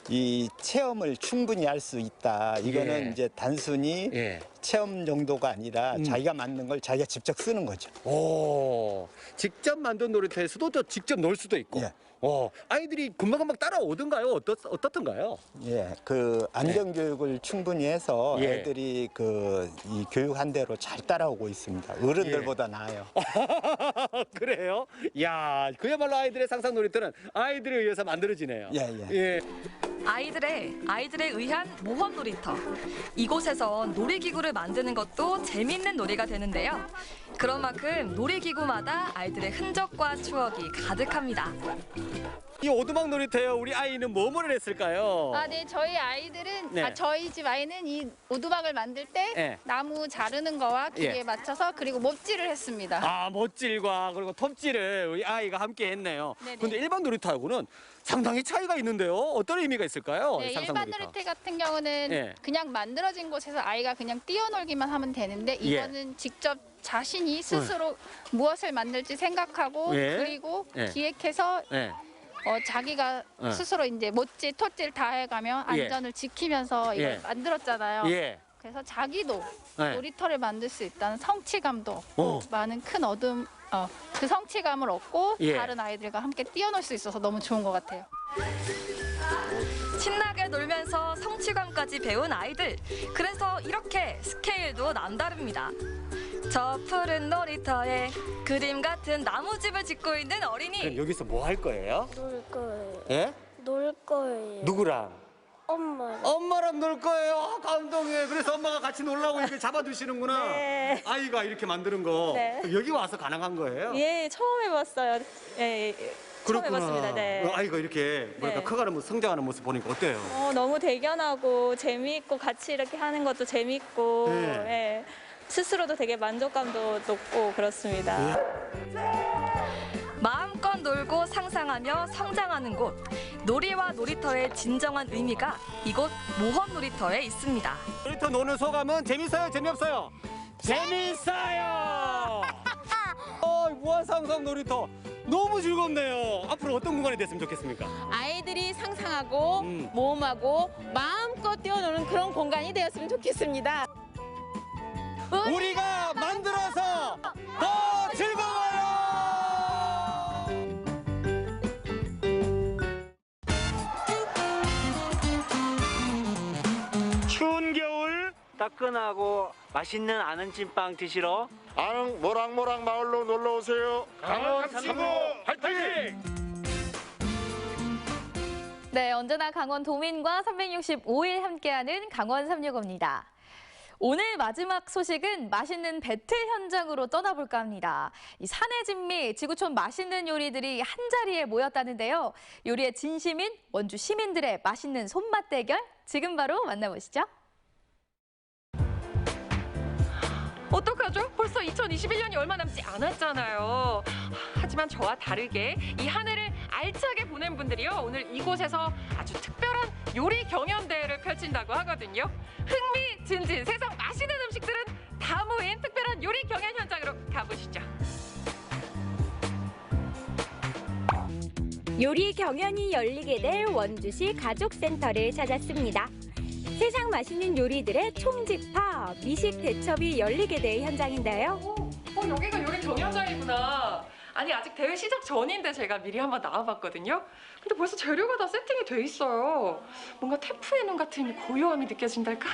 이 체험을 충분히 할 수 있다. 이거는 이제 단순히 체험 정도가 아니라 자기가 만든 걸 자기가 직접 쓰는 거죠. 오, 직접 만든 놀이터에서도 또 직접 놀 수도 있고. 아이들이 금방금방 따라오던가요? 어떻던가요? 그 안전교육을 충분히 해서 애들이 이 교육한 대로 잘 따라오고 있습니다. 어른들보다 나아요. 그래요? 야, 그야말로 아이들의 상상 놀이터는 아이들에 의해서 만들어지네요. 아이들에 의한 모험 놀이터. 이곳에서 놀이기구를 만드는 것도 재밌는 놀이가 되는데요. 그런 만큼 놀이기구마다 아이들의 흔적과 추억이 가득합니다. 이 오두막 놀이터에 우리 아이는 뭐를 했을까요? 네, 저희 아이들은 네. 저희 집 아이는 이 오두막을 만들 때 나무 자르는 거와 기계에 맞춰서 그리고 못질을 했습니다. 못질과 그리고 톱질을 우리 아이가 함께 했네요. 네네. 근데 일반 놀이터하고는 상당히 차이가 있는데요. 어떤 의미가 있을까요? 네, 상상 일반 놀이터. 놀이터 같은 경우는 그냥 만들어진 곳에서 아이가 그냥 뛰어놀기만 하면 되는데 이거는 직접 자신이 스스로 무엇을 만들지 생각하고 그리고 기획해서 자기가 스스로 이제 못질, 톱질 다 해가며 안전을 지키면서 이걸 만들었잖아요. 그래서 자기도 놀이터를 만들 수 있다는 성취감도 얻고 많은 큰 그 성취감을 얻고 다른 아이들과 함께 뛰어놀 수 있어서 너무 좋은 것 같아요. 신나게 놀면서 성취감까지 배운 아이들. 그래서 이렇게 스케일도 남다릅니다. 저 푸른 놀이터에 그림 같은 나무집을 짓고 있는 어린이. 그럼 여기서 뭐 할 거예요? 놀 거예요. 예? 놀 거예요. 누구랑? 엄마랑. 엄마랑 놀 거예요. 감동해. 그래서 엄마가 같이 놀라고 이렇게 잡아두시는구나. 네. 아이가 이렇게 만드는 거. 네. 여기 와서 가능한 거예요? 예, 처음 해봤어요. 처음 해봤습니다. 네. 아이가 이렇게 뭐랄까 커가는 모습, 성장하는 모습 보니까 어때요? 너무 대견하고 재미있고 같이 이렇게 하는 것도 재미있고 스스로도 되게 만족감도 높고 그렇습니다. 마음껏 놀고 상상하며 성장하는 곳. 놀이와 놀이터의 진정한 의미가 이곳 모험 놀이터에 있습니다. 놀이터 노는 소감은 재밌어요? 재미없어요? 재밌어요! 무한상상 놀이터 너무 즐겁네요. 앞으로 어떤 공간이 됐으면 좋겠습니까? 아이들이 상상하고 모험하고 마음껏 뛰어노는 그런 공간이 되었으면 좋겠습니다. 우리가 만들어서 더 즐거워요! 추운 겨울 따끈하고 맛있는 아는 찐빵 드시러 안흥 모락모락 마을로 놀러 오세요. 강원 3구 화이팅! 네, 언제나 강원 도민과 365일 함께하는 강원 365입니다. 오늘 마지막 소식은 맛있는 배틀 현장으로 떠나볼까 합니다. 이 산의 진미, 지구촌 맛있는 요리들이 한자리에 모였다는데요. 요리의 진심인 원주 시민들의 맛있는 손맛 대결, 지금 바로 만나보시죠. 어떡하죠? 벌써 2021년이 얼마 남지 않았잖아요. 하지만 저와 다르게 이 한 해를 알차게 보낸 분들이요. 오늘 이곳에서 아주 특별한 요리 경연대회를 펼친다고 하거든요. 흥미진진 세상 맛있는 음식들은 다 모인 특별한 요리 경연 현장으로 가보시죠. 요리 경연이 열리게 될 원주시 가족센터를 찾았습니다. 세상 맛있는 요리들의 총집합, 미식 대첩이 열리게 될 현장인데요. 여기가 요리 경연장이구나. 아니 아직 대회 시작 전인데 제가 미리 한번 나와봤거든요. 근데 벌써 재료가 다 세팅이 돼 있어요. 뭔가 태프의 눈 같은 고요함이 느껴진달까?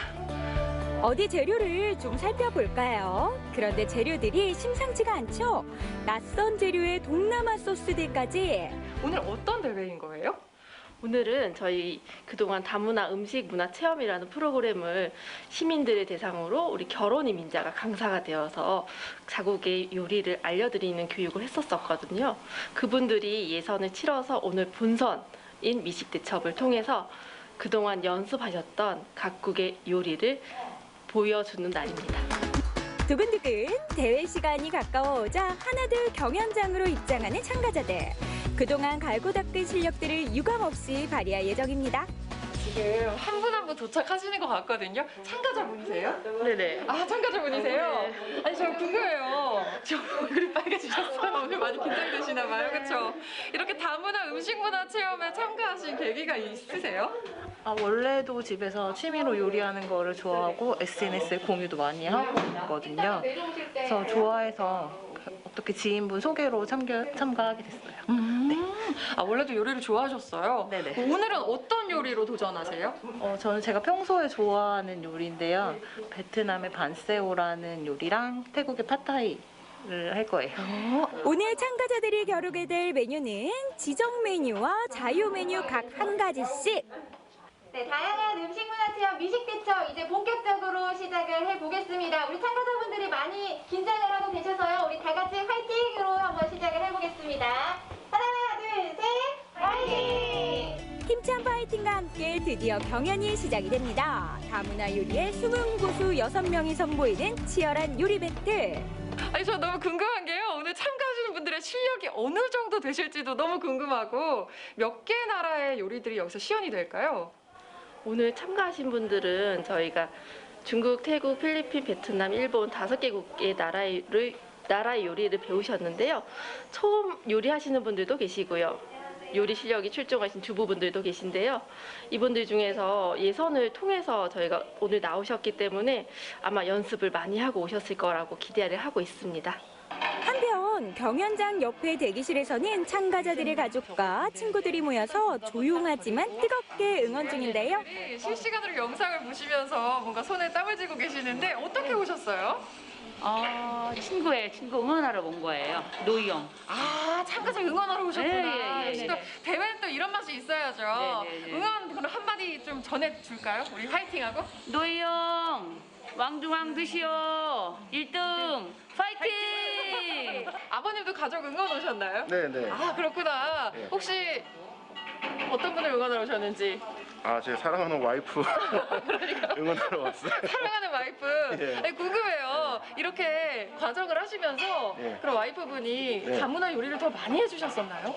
어디 재료를 좀 살펴볼까요? 그런데 재료들이 심상치가 않죠? 낯선 재료에 동남아 소스들까지. 오늘 어떤 대회인 거예요? 오늘은 저희 그동안 다문화 음식 문화 체험이라는 프로그램을 시민들을 대상으로 우리 결혼이 민자가 강사가 되어서 자국의 요리를 알려드리는 교육을 했었거든요. 그분들이 예선을 치러서 오늘 본선인 미식 대첩을 통해서 그동안 연습하셨던 각국의 요리를 보여주는 날입니다. 두근두근 대회 시간이 가까워오자 하나둘 경연장으로 입장하는 참가자들. 그동안 갈고 닦은 실력들을 유감없이 발휘할 예정입니다. 지금 한 분 한 분 도착하시는 것 같거든요. 참가자분이세요? 네네. 아, 참가자분이세요? 네. 아니, 저 궁금해요. 저 얼굴이 빨개지셨어요. 오늘 많이 긴장되시나 봐요. 그렇죠? 이렇게 다문화 음식문화 체험에 참가하신 계기가 있으세요? 원래도 집에서 취미로 요리하는 거를 좋아하고 SNS에 공유도 많이 하고 있거든요. 그래서 좋아해서 어떻게 지인분 소개로 참가하게 됐어요. 원래도 요리를 좋아하셨어요? 네네. 오늘은 어떤 요리로 도전하세요? 저는 제가 평소에 좋아하는 요리인데요. 베트남의 반세오라는 요리랑 태국의 팟타이를 할 거예요. 오늘 참가자들이 겨루게 될 메뉴는 지정 메뉴와 자유 메뉴 각 한 가지씩. 네, 다양한 음식문화 체험 미식 대첩 이제 본격적으로 시작을 해보겠습니다. 우리 참가자분들이 많이 긴장을 하고 계셔서요. 우리 다 같이 화이팅으로 한번 시작을 해보겠습니다. 하나, 둘, 셋, 화이팅! 힘찬 파이팅과 함께 드디어 경연이 시작이 됩니다. 다문화 요리의 숨은 고수 6명이 선보이는 치열한 요리 배틀. 아니, 저 너무 궁금한 게요. 오늘 참가하시는 분들의 실력이 어느 정도 되실지도 너무 궁금하고 몇 개 나라의 요리들이 여기서 시연이 될까요? 오늘 참가하신 분들은 저희가 중국, 태국, 필리핀, 베트남, 일본 5개국의 나라의 요리를 배우셨는데요. 처음 요리하시는 분들도 계시고요. 요리 실력이 출중하신 주부분들도 계신데요. 이분들 중에서 예선을 통해서 저희가 오늘 나오셨기 때문에 아마 연습을 많이 하고 오셨을 거라고 기대를 하고 있습니다. 한편 경연장 옆에 대기실에서는 참가자들의 가족과 친구들이 모여서 조용하지만 뜨겁게 응원 중인데요. 실시간으로 영상을 보시면서 뭔가 손에 땀을 쥐고 계시는데 어떻게 오셨어요? 친구 응원하러 온 거예요. 노이영. 아, 참가자 응원하러 오셨구나. 네, 예. 또 대회는 또 이런 맛이 있어야죠. 네. 응원 그럼 한마디 좀 전해줄까요? 우리 화이팅하고. 노이영 왕중왕 드시오. 1등 파이팅! 아버님도 가족 응원 오셨나요? 네네. 아, 그렇구나. 네. 혹시 어떤 분을 응원하러 오셨는지? 제 사랑하는 와이프 응원하러 왔어요. 사랑하는 와이프. 예. 아니, 궁금해요. 이렇게 과정을 하시면서 예. 그럼 와이프분이 네. 다문화 요리를 더 많이 해주셨었나요?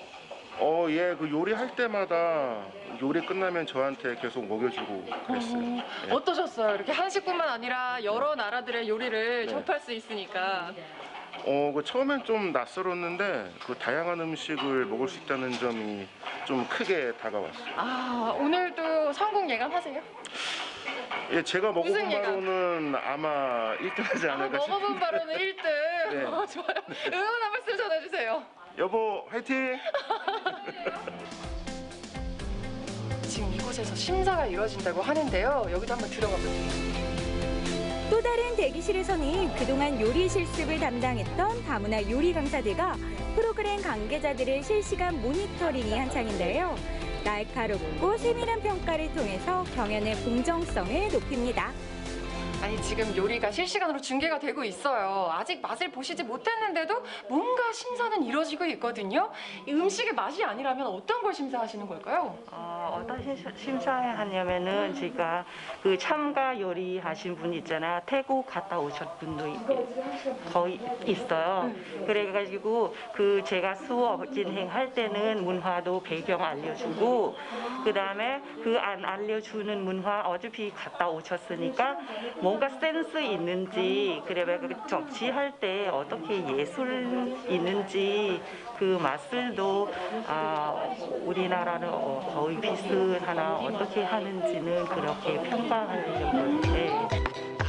예, 그 요리할 때마다 요리 끝나면 저한테 계속 먹여주고 그랬어요. 예. 어떠셨어요? 이렇게 한식뿐만 아니라 여러 나라들의 요리를 접할 수 있으니까. 그 처음엔 좀 낯설었는데 그 다양한 음식을 먹을 수 있다는 점이 좀 크게 다가왔어요. 오늘도 성공 예감하세요? 예, 제가 먹어본 무슨 예감? 바로는 아마 1등하지 않을까 싶은데. 먹어본 바로는 1등. 네. 좋아요. 응원 한 말씀 전해주세요. 여보, 화이팅! 지금 이곳에서 심사가 이루어진다고 하는데요. 여기도 한번 들어가 볼게요. 또 다른 대기실에서는 그동안 요리 실습을 담당했던 다문화 요리 강사들과 프로그램 관계자들의 실시간 모니터링이 한창인데요. 날카롭고 세밀한 평가를 통해서 경연의 공정성을 높입니다. 아니, 지금 요리가 실시간으로 중계가 되고 있어요. 아직 맛을 보시지 못했는데도 뭔가 심사는 이루어지고 있거든요. 이 음식의 맛이 아니라면 어떤 걸 심사하시는 걸까요? 어떤 심사하냐면은 제가 그 참가 요리하신 분 있잖아요. 태국 갔다 오신 분도 거의 있어요. 그래가지고 그 제가 수업 진행할 때는 문화도 배경 알려주고 그 다음에 그 안 알려주는 문화 어차피 갔다 오셨으니까 뭔가 센스 있는지 그래가 접시할 때 어떻게 예술 있는지 그 맛을도 우리나라는 거의 비슷하나 어떻게 하는지는 그렇게 평가하려고 해.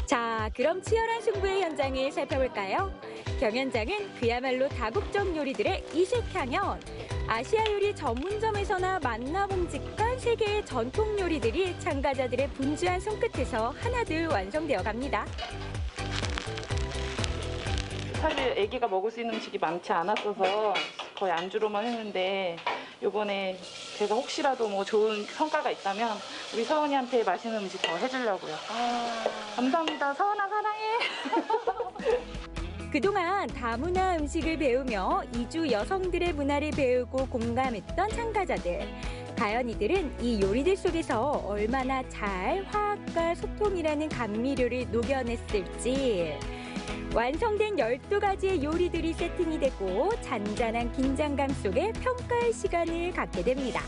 자, 그럼 치열한 승부의 현장을 살펴볼까요? 경연장은 그야말로 다국적 요리들의 이색향연. 아시아 요리 전문점에서나 만나봄직한 세계의 전통 요리들이 참가자들의 분주한 손끝에서 하나둘 완성되어 갑니다. 사실 아기가 먹을 수 있는 음식이 많지 않았어서 거의 안주로만 했는데 이번에 제가 혹시라도 뭐 좋은 성과가 있다면 우리 서은이한테 맛있는 음식 더 해주려고요. 감사합니다. 서은아 사랑해. 그동안 다문화 음식을 배우며 이주 여성들의 문화를 배우고 공감했던 참가자들. 과연 이들은 이 요리들 속에서 얼마나 잘 화학과 소통이라는 감미료를 녹여냈을지. 완성된 12가지의 요리들이 세팅이 되고 잔잔한 긴장감 속에 평가할 시간을 갖게 됩니다.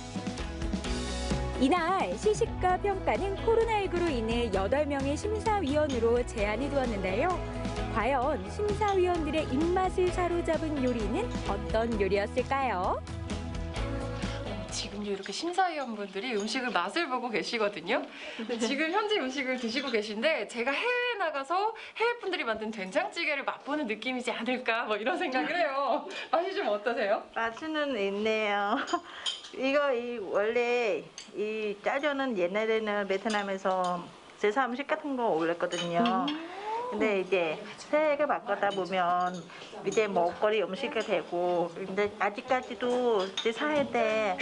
이날 시식과 평가는 코로나19로 인해 8명의 심사위원으로 제한이 두었는데요. 과연 심사위원들의 입맛을 사로잡은 요리는 어떤 요리였을까요? 지금요 이렇게 심사위원분들이 음식을 맛을 보고 계시거든요. 근데 지금 현재 음식을 드시고 계신데 제가 해외에 나가서 해외 분들이 만든 된장찌개를 맛보는 느낌이지 않을까 뭐 이런 생각을 해요. 맛이 좀 어떠세요? 맛은 있네요. 이거 원래 이 짜조는 옛날에는 베트남에서 제사 음식 같은 거 올렸거든요. 근데 이제 세계가 바뀌다 보면 이제 먹거리 음식이 되고 근데 아직까지도 이제 사회 때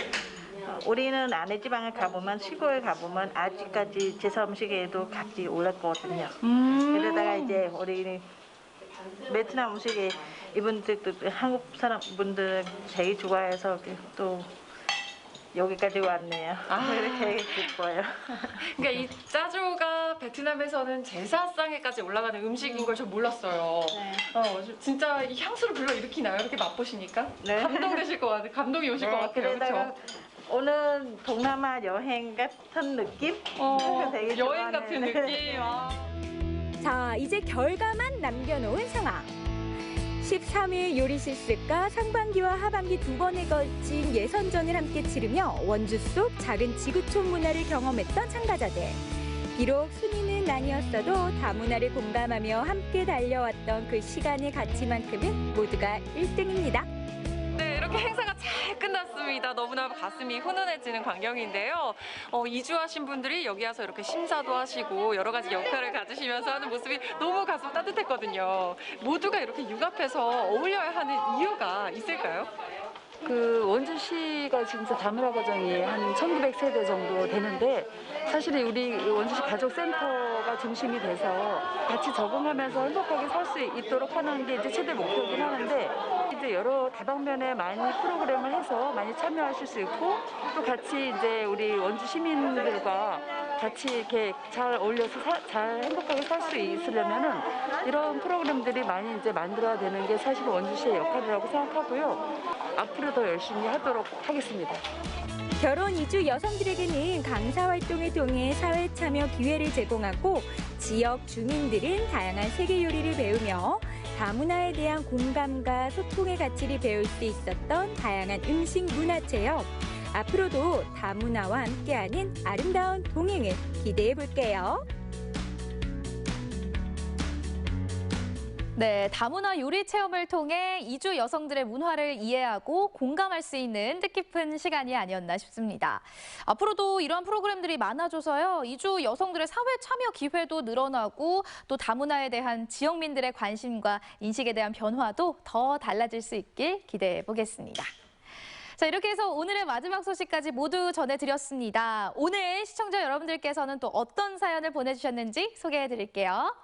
우리는 안에 지방에 가보면 시골에 가보면 아직까지 제사 음식에도 같이 올랐거든요. 그러다가 이제 우리 베트남 음식에 이분들도 한국 사람 분들 되게 좋아해서 또 여기까지 왔네요. 이렇게 기뻐요. 그러니까 이 짜조가 베트남에서는 제사상에까지 올라가는 음식인 걸 전 몰랐어요. 네. 진짜 이 향수를 불러일으키나요? 이렇게 맛보시니까? 네. 감동되실 것 같아요. 감동이 오실 것 같아요. 그렇죠? 오늘 동남아 여행 같은 느낌? 되게 여행 같은 느낌. 자, 이제 결과만 남겨놓은 상황. 13일 요리 실습과 상반기와 하반기 2번에 걸친 예선전을 함께 치르며 원주 속 작은 지구촌 문화를 경험했던 참가자들. 비록 순위는 아니었어도 다문화를 공감하며 함께 달려왔던 그 시간의 가치만큼은 모두가 1등입니다. 네, 이렇게 행사가 잘 끝났습니다. 너무나 가슴이 훈훈해지는 광경인데요. 이주하신 분들이 여기 와서 이렇게 심사도 하시고 여러 가지 역할을 가지시면서 하는 모습이 너무 가슴 따뜻했거든요. 모두가 이렇게 육합해서 어울려야 하는 이유가 있을까요? 그 원주시가 진짜 다문화 가정이 한 1900세대 정도 되는데 사실 우리 원주시 가족센터가 중심이 돼서 같이 적응하면서 행복하게 살 수 있도록 하는 게 이제 최대 목표이긴 하는데 이제 여러 다방면에 많이 프로그램을 해서 많이 참여하실 수 있고 또 같이 이제 우리 원주 시민들과 같이 이렇게 잘 어울려서 잘 행복하게 살 수 있으려면은 이런 프로그램들이 많이 이제 만들어야 되는 게 사실 원주시의 역할이라고 생각하고요. 앞으로 더 열심히 하도록 하겠습니다. 결혼 이주 여성들에게는 강사 활동을 통해 사회 참여 기회를 제공하고 지역 주민들은 다양한 세계 요리를 배우며 다문화에 대한 공감과 소통의 가치를 배울 수 있었던 다양한 음식 문화 체험. 앞으로도 다문화와 함께하는 아름다운 동행을 기대해 볼게요. 네, 다문화 요리 체험을 통해 이주 여성들의 문화를 이해하고 공감할 수 있는 뜻깊은 시간이 아니었나 싶습니다. 앞으로도 이러한 프로그램들이 많아져서요. 이주 여성들의 사회 참여 기회도 늘어나고 또 다문화에 대한 지역민들의 관심과 인식에 대한 변화도 더 달라질 수 있길 기대해 보겠습니다. 자, 이렇게 해서 오늘의 마지막 소식까지 모두 전해드렸습니다. 오늘 시청자 여러분들께서는 또 어떤 사연을 보내주셨는지 소개해드릴게요.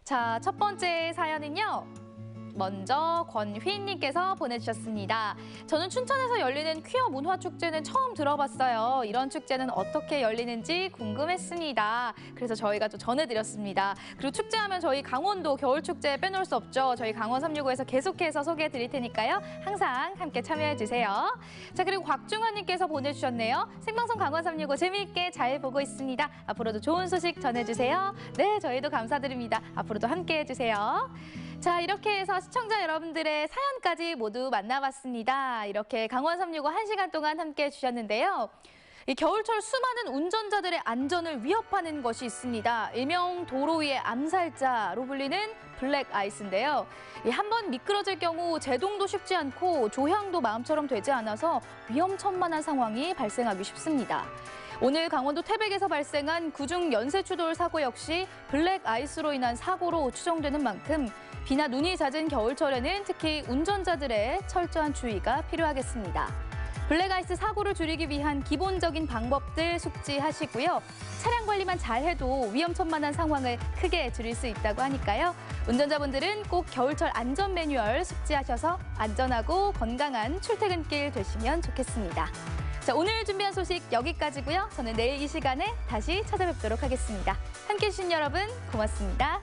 자, 첫 번째 사연은요. 먼저 권휘님께서 보내주셨습니다. 저는 춘천에서 열리는 퀴어 문화축제는 처음 들어봤어요. 이런 축제는 어떻게 열리는지 궁금했습니다. 그래서 저희가 좀 전해드렸습니다. 그리고 축제하면 저희 강원도 겨울축제 빼놓을 수 없죠. 저희 강원 365에서 계속해서 소개해드릴 테니까요. 항상 함께 참여해주세요. 자, 그리고 곽중환님께서 보내주셨네요. 생방송 강원 365 재미있게 잘 보고 있습니다. 앞으로도 좋은 소식 전해주세요. 네, 저희도 감사드립니다. 앞으로도 함께 해주세요. 자, 이렇게 해서 시청자 여러분들의 사연까지 모두 만나봤습니다. 이렇게 강원 365 1시간 동안 함께 해주셨는데요. 이 겨울철 수많은 운전자들의 안전을 위협하는 것이 있습니다. 일명 도로 위의 암살자로 불리는 블랙 아이스인데요. 한번 미끄러질 경우 제동도 쉽지 않고 조향도 마음처럼 되지 않아서 위험천만한 상황이 발생하기 쉽습니다. 오늘 강원도 태백에서 발생한 구중 연쇄추돌 사고 역시 블랙 아이스로 인한 사고로 추정되는 만큼 비나 눈이 잦은 겨울철에는 특히 운전자들의 철저한 주의가 필요하겠습니다. 블랙아이스 사고를 줄이기 위한 기본적인 방법들 숙지하시고요. 차량 관리만 잘해도 위험천만한 상황을 크게 줄일 수 있다고 하니까요. 운전자분들은 꼭 겨울철 안전 매뉴얼 숙지하셔서 안전하고 건강한 출퇴근길 되시면 좋겠습니다. 자, 오늘 준비한 소식 여기까지고요. 저는 내일 이 시간에 다시 찾아뵙도록 하겠습니다. 함께해 주신 여러분 고맙습니다.